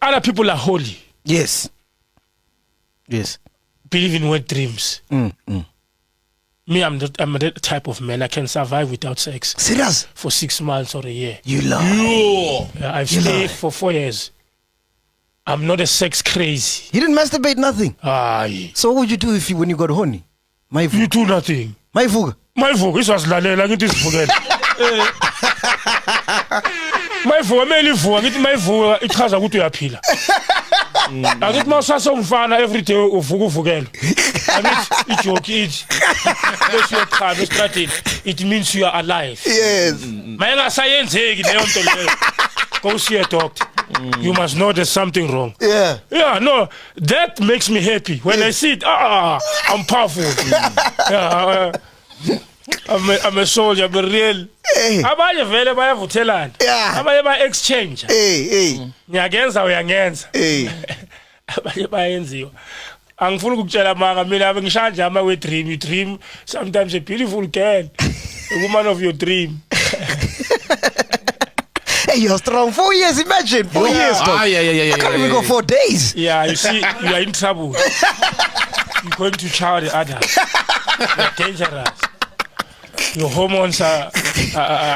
Other people are holy. Yes. Believe in wet dreams. Me, I'm that type of man. I can survive without sex. Serious? For 6 months or a year. You lie. Yeah, I've stayed for 4 years. I'm not a sex crazy. You didn't masturbate, nothing? Aye. So what would you do when you got horny? You do nothing. My fuga. This was lalela ngithi sivukele. Mayivuka melivuka ngithi mayivuka ichaza ukuthi uyaphila. Akithi mawusasa umfana every day uvukele. Angithi ijoke ithi bese uyakhana estradini it means you are alive. Yes. Mayingasayenzeki leyo nto leyo. Go see a doctor. You must know there's something wrong. Yeah. Yeah, no, that makes me happy. When I see it, I'm powerful. Yeah, I'm a soldier, I'm a real. Abanye vele bayavuthelana. Abanye ba exchange. Ngiyagenza uyangenza. Abanye bayenziwa. Angifuni ukutshela manga mina ngishanja ama we dream. You dream sometimes a beautiful girl, a woman of your dream. Hey, you're strong. 4 years, imagine. 4 years. Yeah. I can't even go 4 days. Yeah, you see, you are in trouble. You're going to child the other. You're dangerous. Your hormones are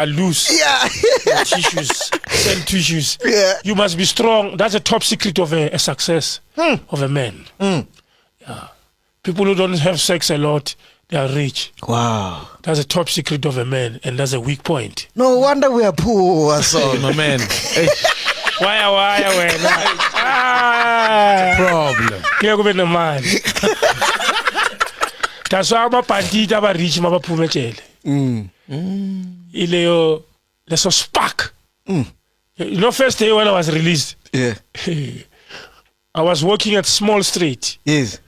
loose. Yeah. Your tissues, cell tissues. Yeah. You must be strong. That's a top secret of a success of a man. Yeah. People who don't have sex a lot, they are rich. Wow. That's a top secret of a man, and that's a weak point. No wonder we are poor, son. My man. Why, Problem. Kaya kube naman. That's why abapantita abarich mabaphume ejele. Ileyo leso spark. You know, first day when I was released, Yeah. I was working at Small Street. Yes.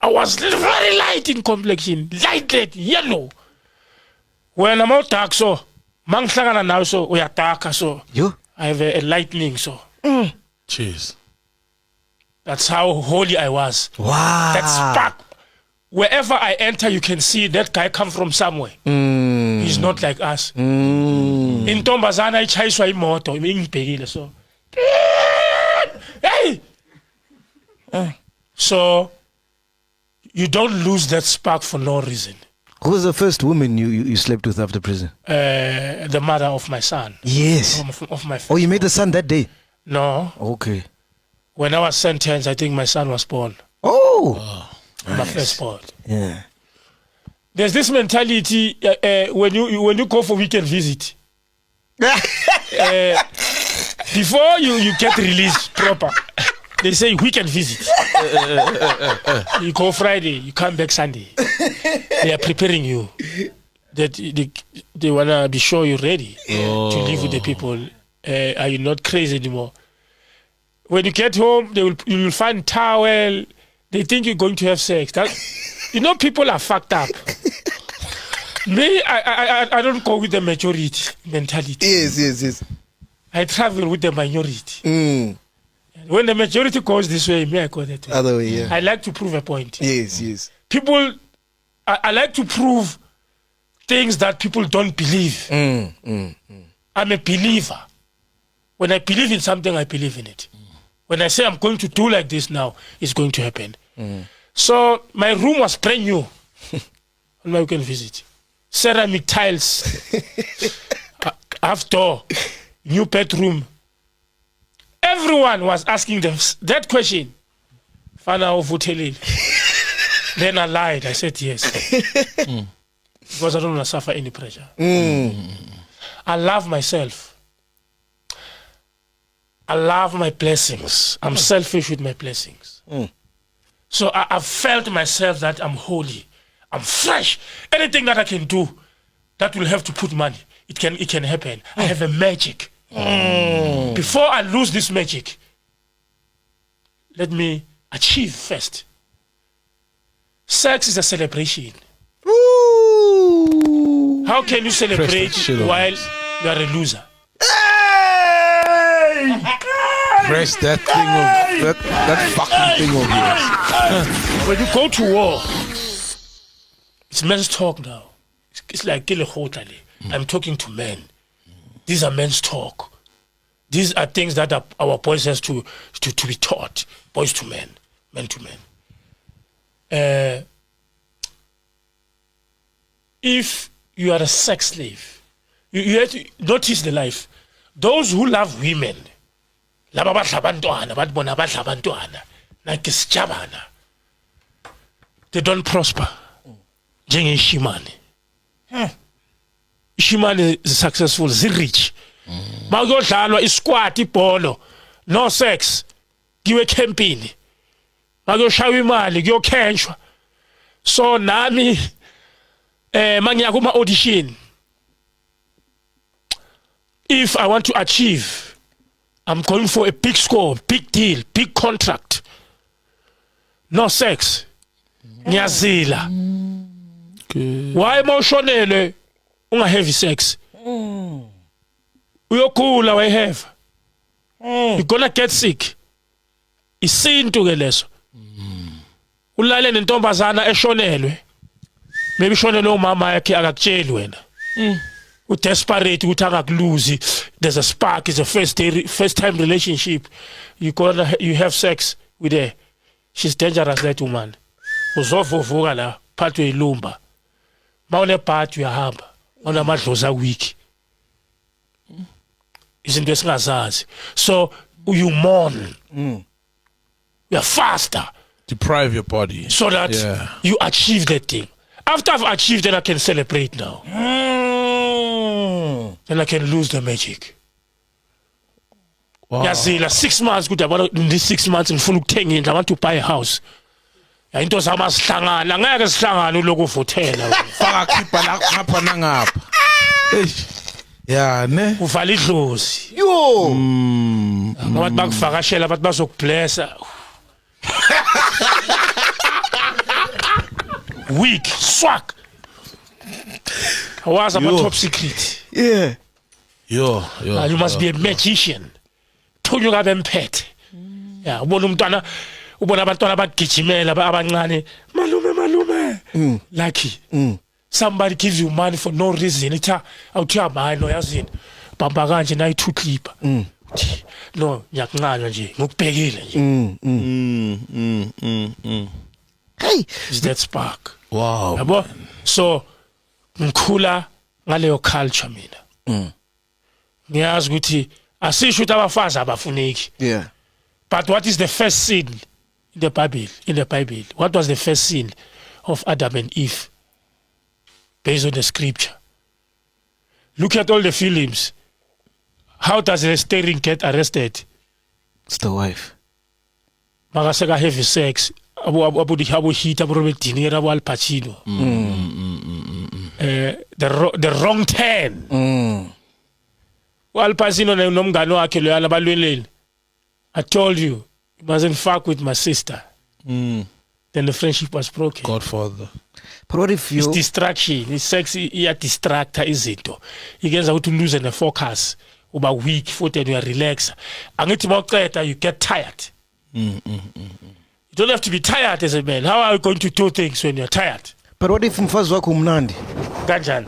I was very light in complexion, light red, yellow. When I'm out dark, so mangihlangana nawe so uyadarka so. You? I have a lightning so. Cheers. That's how holy I was. Wow. That spark. Wherever I enter, you can see that guy come from somewhere. He's not like us. In Tombazana, ichayiswa imoto, ingibhekile so. Hey! So you don't lose that spark for no reason. Who was the first woman you slept with after prison? The mother of my son. Yes. Of my Oh, you made the son that day? No. Okay. When I was sentenced, I think my son was born. Oh. My first born. Yeah. There's this mentality when you go for weekend visit. Before you get released proper, they say weekend visit. You go Friday, you come back Sunday. They are preparing you. That they wanna be sure you're ready to live with the people. Are you not crazy anymore? When you get home, you will find towel. They think you're going to have sex. People are fucked up. Me, I don't go with the majority mentality. Yes. I travel with the minority. When the majority goes this way, me, I go that way. Other way, yeah. I like to prove a point. Yes. People, I like to prove things that people don't believe. I'm a believer. When I believe in something, I believe in it. When I say I'm going to do like this now, it's going to happen. So my room was brand new on my weekend visit. Ceramic tiles, half door, new bedroom. Everyone was asking them that question. Fana of hotel. Then I lied. I said yes. Because I don't want to suffer any pressure. I love myself. I love my blessings. I'm selfish with my blessings. So I felt myself that I'm holy. I'm fresh. Anything that I can do that will have to put money, it can happen. I have a magic. Before I lose this magic, let me achieve first. Sex is a celebration. Ooh. How can you celebrate while you are a loser? Press that thing of that fucking thing of yours. When you go to war, it's men's talk now. It's like I'm talking to men. These are men's talk. These are things that our boys has to be taught. Boys to men, men to men. If you are a sex slave, you have to notice the life. Those who love women, laba badla abantwana, bathi bona badla abantwana, nakisijabana, they don't prosper. Njenge Shimane. Shimane is successful, rich. Makuyodlalwa isquad ibholo, no sex, kiwe campini. Makuyoshaywa imali, kuyokhenshwa. So nami mangiya kuma audition, if I want to achieve, I'm going for a big score, big deal, big contract. No sex. Ngiyazila. Why emotionally unga heavy sex? Uyokula why have? You're gonna get sick. Isinto ke leso. Ulale nentombazana eshonelwe. Maybe shonelwe umama yakhe akakutsheli wena. Desperate ukuthi angakuluzi. There's a spark, it's a first time relationship. You have sex with her. She's dangerous, that woman. Uzovuvuka la phathwe ilumba. Mawune part uyahamba. Mawuna madlozi week. Izinto esingazazi. So you mourn. You are faster. Deprive your body. So that you achieve that thing. After I've achieved, then I can celebrate now. Then I can lose the magic. Wow. Yazila 6 months in these 6 months ngifuna ukuthenga indlu, I want to buy a house. Into zama sihlangana, ngeke sihlangana uloku uvuthela. Faka khipha la ngapha nangapha. Yeah, ne? Uvala idlozi. Yo. Abantu bakuvakashela, abantu bazokublessa. Weak, swag. I was about top secret. Yeah. Yo. You must be a magician. Thunyuka bemphethe. Yeah, ubona abantwana bagijimela abancane. Malume. Lucky. Somebody gives you money for no reason. Awuthi yamani no yazini. Bamba kanje na i2 clipper. No, ngiyakuncanywa nje. Ngikubhekile nje. Hey, is that spark. Wow. Yabo? So ngikhula ngaleyo culture mina. Ngiyazi ukuthi asisho ukuthi abafazi abafuneki. yeah. But what is the first sin in the Bible? What was the first sin of Adam and Eve? Based on the scripture. Look at all the films. How does the steering get arrested? It's the wife. Makaseka heavy sex. Abu hit Abu Robert De Niro, Abu Al Pacino. The wrong turn. Al Pacino nomngane wakhe loyana balweleni. I told you mustn't fuck with my sister. Then the friendship was broken. Godfather. But what if It's you... distraction. It's sex distractor izinto. Igenza ukuthi lose the focus. Uba weak foot and you are relaxed. Angithi mawuqeda you get tired. You don't have to be tired as a man. How are you going to do things when you're tired? But what if mfazi wakho umnandi? Kanjani?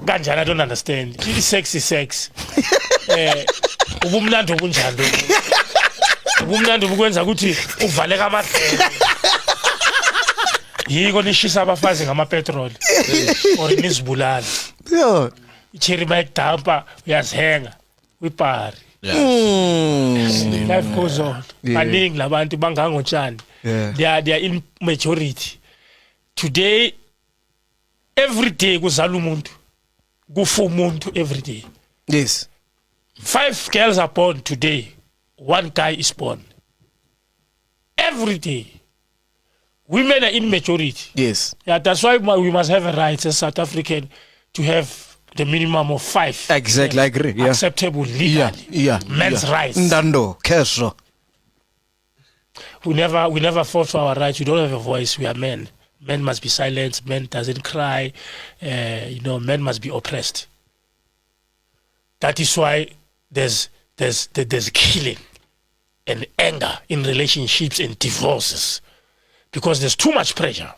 Kanjani, I don't understand. Sex is sex. Ubumnandi obunjani lokho? Ubumnandi obukwenza ukuthi uvaleka amadlelo. Yiko nishisa abafazi ngamapetrol or nizibulala. Yeah. Icherry bike damper uyazihenga wipari. Life goes on. Baningi labantu bangangotshani. They are in majority. Today, every day kuzala umuntu. Kufa umuntu every day. Yes. 5 girls are born today. 1 guy is born. Every day. Women are in majority. Yes. Yeah, that's why we must have a right as South African to have the minimum of 5. Exactly, I agree. Yeah. Acceptable legally. Yeah. Men's rights. Ndando, kesho. We never fought for our rights. We don't have a voice. We are men. Men must be silent. Men doesn't cry. Men must be oppressed. That is why there's killing and anger in relationships and divorces, because there's too much pressure.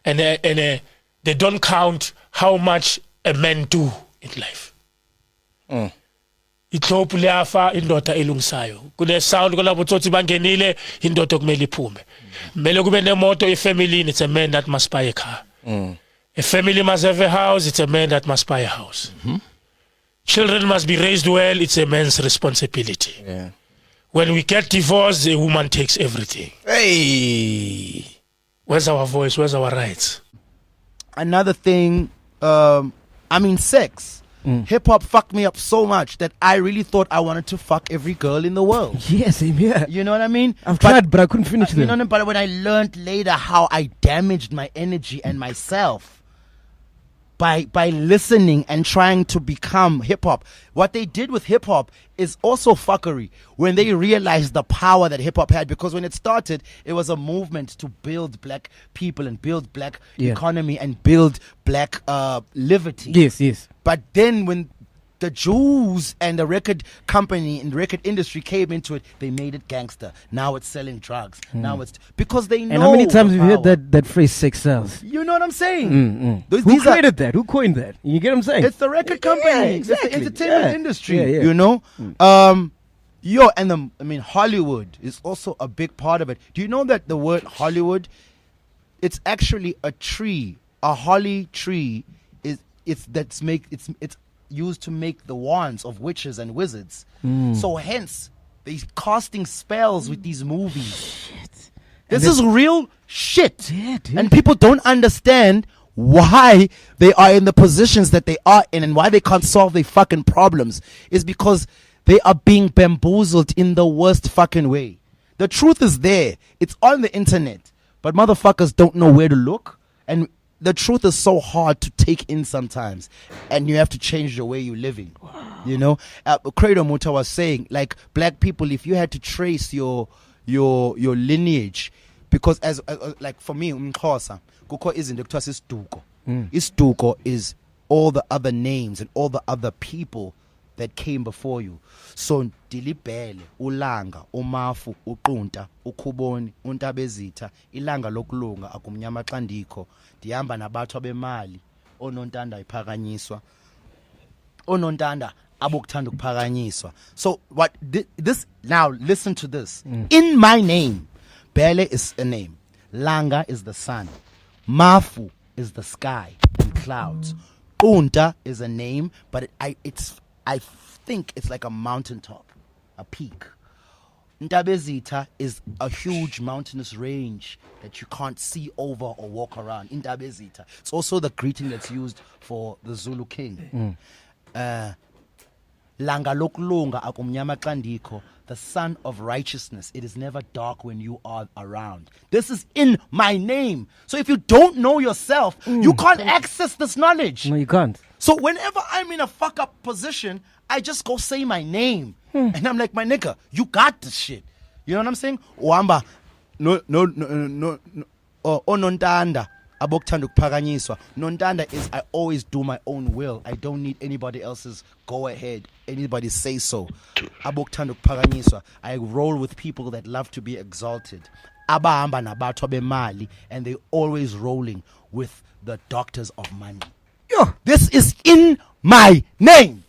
And they don't count how much a man do in life. Ihlophu liyafa indoda elungisayo. Kune sound kolabo tsotsi bangenile indoda kumele iphume. Kumele kube nemoto efamily, it's a man that must buy a car. A family must have a house, it's a man that must buy a house. Children must be raised well, it's a man's responsibility. Yeah. When we get divorced, a woman takes everything. Hey. Where's our voice? Where's our rights? Another thing, sex. Hip hop fucked me up so much that I really thought I wanted to fuck every girl in the world. Yes, same here. You know what I mean? I've tried, but I couldn't finish them. You know, but when I learned later how I damaged my energy and myself by listening and trying to become hip hop, what they did with hip hop is also fuckery. When they realized the power that hip hop had, because when it started, it was a movement to build black people and build black economy and build black liberty. Yes. But then when the Jews and the record company and the record industry came into it, they made it gangster. Now it's selling drugs. Now it's because they know. And how many times have you heard that phrase, sex sells? You know what I'm saying? Who created that? Who coined that? You get what I'm saying? It's the record company. Yeah, exactly. It's the entertainment industry. Yeah. You know? Hollywood is also a big part of it. Do you know that the word Hollywood, it's actually a tree. A holly tree it's used to make the wands of witches and wizards. So hence, they're casting spells with these movies. Shit. This is real shit. Yeah, dude. And people don't understand why they are in the positions that they are in and why they can't solve their fucking problems. Is because they are being bamboozled in the worst fucking way. The truth is there. It's on the internet. But motherfuckers don't know where to look. And the truth is so hard to take in sometimes, and you have to change the way you're living. You know, Credo Muta was saying, like, black people, if you had to trace your lineage, because as like for me, Mxhosa, Kuko isn't Isiduko. Isiduko is all the other names and all the other people that came before you. So Dilibele, Ulanga, Umafu, Uqunta, Ukhuboni, Untabezitha, Ilanga lokulunga akumnyama xandiko, dihamba nabathu abemali, onontanda iphakanyiswa. Onontanda abokuthanda ukuphakanyiswa. So what this now listen to this. In my name, Bele is a name. Langa is the sun. Mafu is the sky and clouds. Unta is a name, but I think it's like a mountaintop, a peak. Ntabezitha is a huge mountainous range that you can't see over or walk around. Ntabezitha. It's also the greeting that's used for the Zulu king. Langa lokulunga akumnyama xandiko, the sun of righteousness. It is never dark when you are around. This is in my name. So if you don't know yourself, you can't access this knowledge. No, you can't. So whenever I'm in a fuck up position, I just go say my name. And I'm like, my nigga, you got this shit. You know what I'm saying? Wamba, no, onontanda, abokuthanda ukuphakanyiswa. Nontanda is I always do my own will. I don't need anybody else's go ahead, anybody say so. Abokuthanda ukuphakanyiswa. I roll with people that love to be exalted. Abahamba nabathu abemali, and they always rolling with the doctors of money. Yo. This is in my name.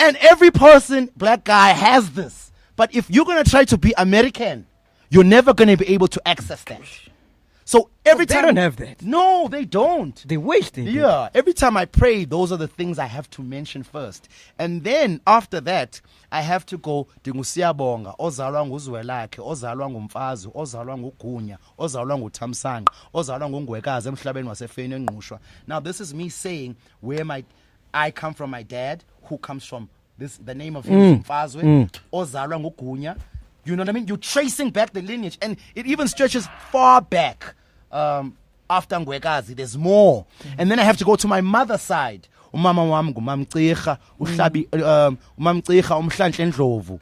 And every person, black guy, has this. But if you're going to try to be American, you're never going to be able to access that. So every time... They don't have that. No, they don't. They wasted it. Yeah. Every time I pray, those are the things I have to mention first. And then after that, I have to go, Dingusiyabonga, ozalwa nguzwelakhe, ozalwa ngumfazi, ozalwa ngugunya, ozalwa nguthamsanqa, ozalwa ngungwekazi emhlabeni wasefeni engqushwa. Now this is me saying where I come from, my dad, who comes from the name of him, Fazwe, ozalwa ngugunya. You know what I mean? You're tracing back the lineage, and it even stretches far back. After Ngwekazi, there's more. And then I have to go to my mother's side. Umama wami ngumamcirha, umamcirha umhlanhle ndlovu.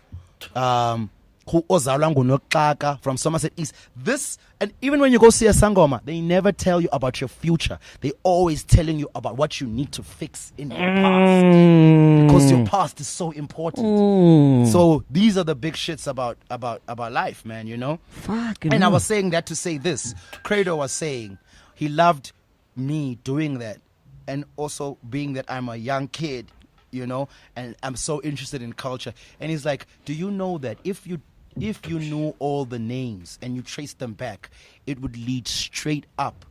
Who ozalwa nguNoxaka from Somerset East. This, and even when you go see a sangoma, they never tell you about your future. They always telling you about what you need to fix in your past, because your past is so important. So these are the big shits about life, man. You know. Fucking and hell. I was saying that to say this. Credo was saying he loved me doing that, and also being that I'm a young kid. you know, and I'm so interested in culture. And he's like, do you know that if you knew all the names and you trace them back, it would lead straight up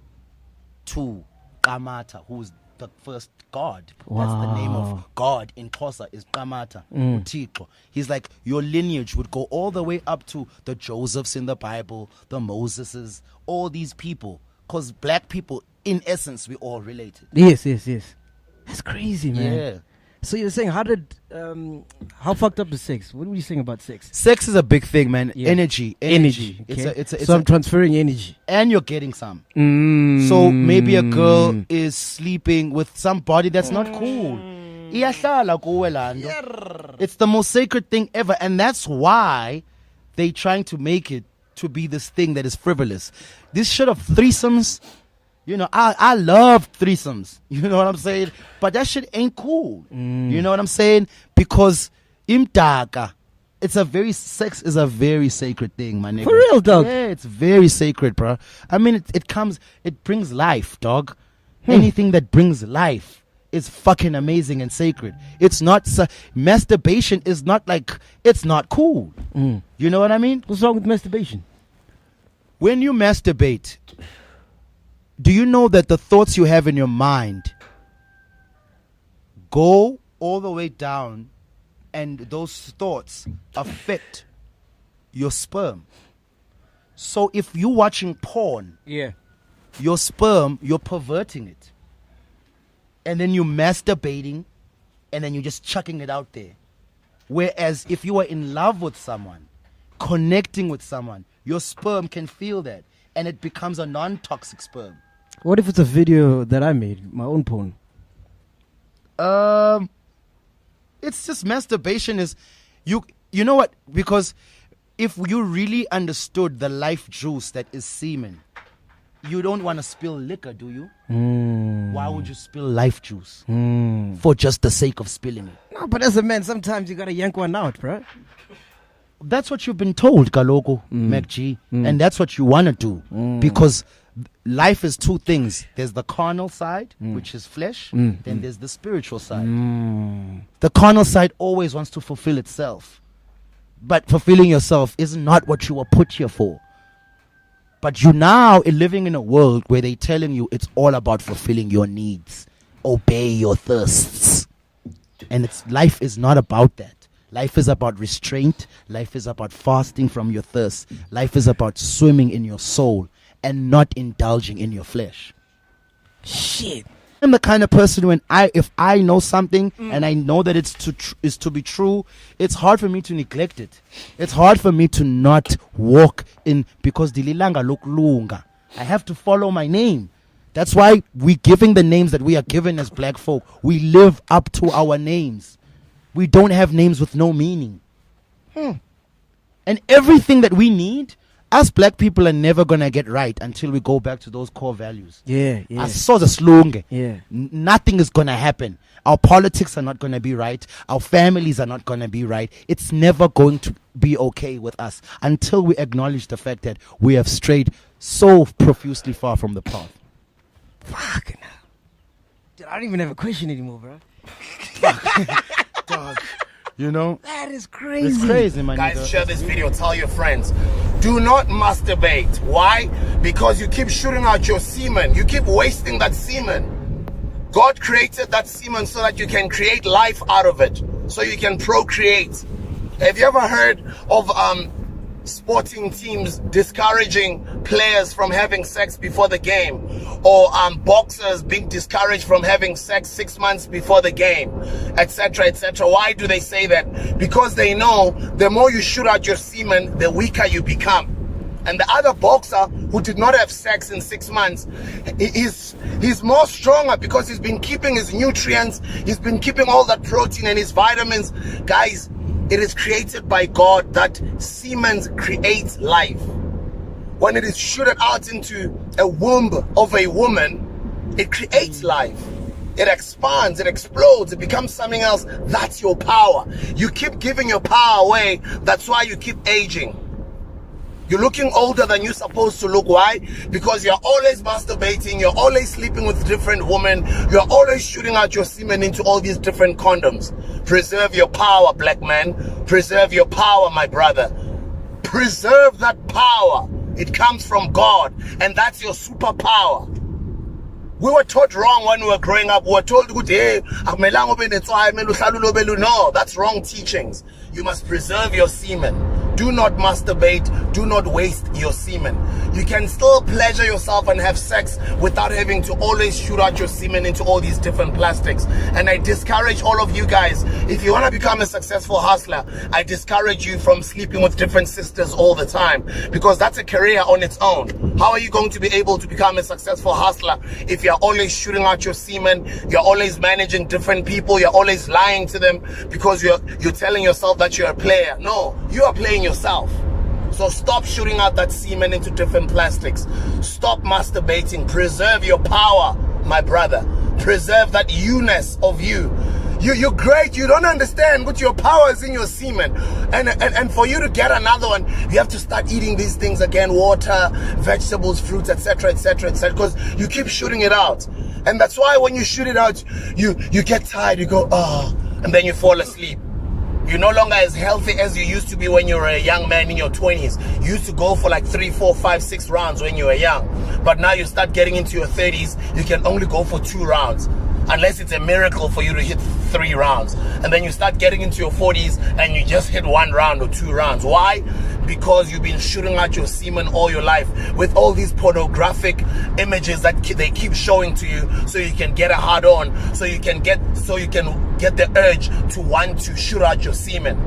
to Kamata, who's the first god. That's the name of God in Xhosa is Kamata, Uthixo. He's like, your lineage would go all the way up to the Josephs in the Bible, the Moseses, all these people. Because black people, in essence, we all related. Yes. That's crazy, man. Yeah. So you're saying, how fucked up is sex? What were you saying about sex? Sex is a big thing, man. Yeah. Energy. Okay. It's I'm transferring energy. and you're getting some. So maybe a girl is sleeping with somebody that's not cool. Iyahlala kuwe laa nto. It's the most sacred thing ever, and that's why they trying to make it to be this thing that is frivolous. This shit of threesomes, you know, I love threesomes. You know what I'm saying? But that shit ain't cool. You know what I'm saying? Because imdaka, sex is a very sacred thing, my nigga. For real, dog? Yeah, it's very sacred, bro. I mean, it brings life, dog. Anything that brings life is fucking amazing and sacred. It's not, masturbation is not like, it's not cool. You know what I mean? What's wrong with masturbation? When you masturbate, do you know that the thoughts you have in your mind go all the way down, and those thoughts affect your sperm? So if you're watching porn, Yeah. your sperm, you're perverting it. And then you're masturbating, and then you're just chucking it out there. Whereas if you are in love with someone, connecting with someone, your sperm can feel that, and it becomes a non-toxic sperm. What if it's a video that I made, my own porn? It's just masturbation is, you know what? Because if you really understood the life juice that is semen, you don't want to spill liquor, do you? Why would you spill life juice? For just the sake of spilling it. No, but as a man, sometimes you gotta yank one out, bro. That's what you've been told, Galoko, MacG. And that's what you want to do. Because life is two things. There's the carnal side, which is flesh. Then there's the spiritual side. The carnal side always wants to fulfill itself. But fulfilling yourself is not what you were put here for. But you now are living in a world where they're telling you it's all about fulfilling your needs. Obey your thirsts. And life is not about that. Life is about restraint. Life is about fasting from your thirst. Life is about swimming in your soul and not indulging in your flesh. Shit. I'm the kind of person if I know something and I know that it's to be true, it's hard for me to neglect it. It's hard for me to not walk in, because dililanga lokulunga. I have to follow my name. That's why we giving the names that we are given as black folk. We live up to our names. We don't have names with no meaning. And everything that we need, us black people are never gonna get right until we go back to those core values. Yeah. Yeah. Nothing is gonna happen. Our politics are not gonna be right. Our families are not gonna be right. It's never going to be okay with us until we acknowledge the fact that we have strayed so profusely far from the path. Fucking hell. Dude, I don't even have a question anymore, bro. Dog. You know? That is crazy. It's crazy, man. Guys, share this video. Tell your friends. Do not masturbate. Why? Because you keep shooting out your semen. You keep wasting that semen. God created that semen so that you can create life out of it. So you can procreate. Have you ever heard of sporting teams discouraging players from having sex before the game, or boxers being discouraged from having sex 6 months before the game, etc., etc.? Why do they say that? Because they know the more you shoot out your semen, the weaker you become. And the other boxer who did not have sex in 6 months, he's more stronger because he's been keeping his nutrients, he's been keeping all that protein and his vitamins. Guys, it is created by God that semen creates life. When it is shooted out into a womb of a woman, it creates life. It expands, it explodes, it becomes something else. That's your power. You keep giving your power away. That's why you keep aging. You're looking older than you're supposed to look. Why? Because you're always masturbating, you're always sleeping with different women, you're always shooting out your semen into all these different condoms. Preserve your power, black man. Preserve your power, my brother. Preserve that power. It comes from God, and that's your superpower. We were taught wrong when we were growing up. We were told, hey, no, that's wrong teachings. You must preserve your semen. Do not masturbate. Do not waste your semen. You can still pleasure yourself and have sex without having to always shoot out your semen into all these different plastics. And I discourage all of you guys, if you want to become a successful hustler, I discourage you from sleeping with different sisters all the time, because that's a career on its own. How are you going to be able to become a successful hustler if you're always shooting out your semen, you're always managing different people, you're always lying to them because you're telling yourself that you're a player? No, you are playing yourself. So stop shooting out that semen into different plastics. Stop masturbating. Preserve your power, my brother. Preserve that you-ness of you. You're great. You don't understand, but your power is in your semen. And for you to get another one, you have to start eating these things again: water, vegetables, fruits, etc., etc., etc., because you keep shooting it out. And that's why when you shoot it out, you get tired, you go, oh, and then you fall asleep. You're no longer as healthy as you used to be when you were a young man in your 20s. You used to go for like 3, 4, 5, 6 rounds when you were young. But now you start getting into your 30s, you can only go for 2 rounds. Unless it's a miracle for you to hit 3 rounds. And then you start getting into your 40s and you just hit 1 round or 2 rounds. Why? Because you've been shooting out your semen all your life with all these pornographic images that they keep showing to you, so you can get a hard on, so you can get the urge to want to shoot out your semen.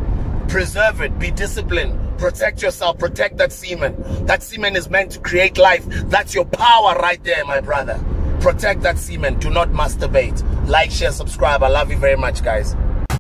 Preserve it. Be disciplined. Protect yourself. Protect that semen. That semen is meant to create life. That's your power right there, my brother. Protect that semen. Do not masturbate. Like, share, subscribe. I love you very much, guys.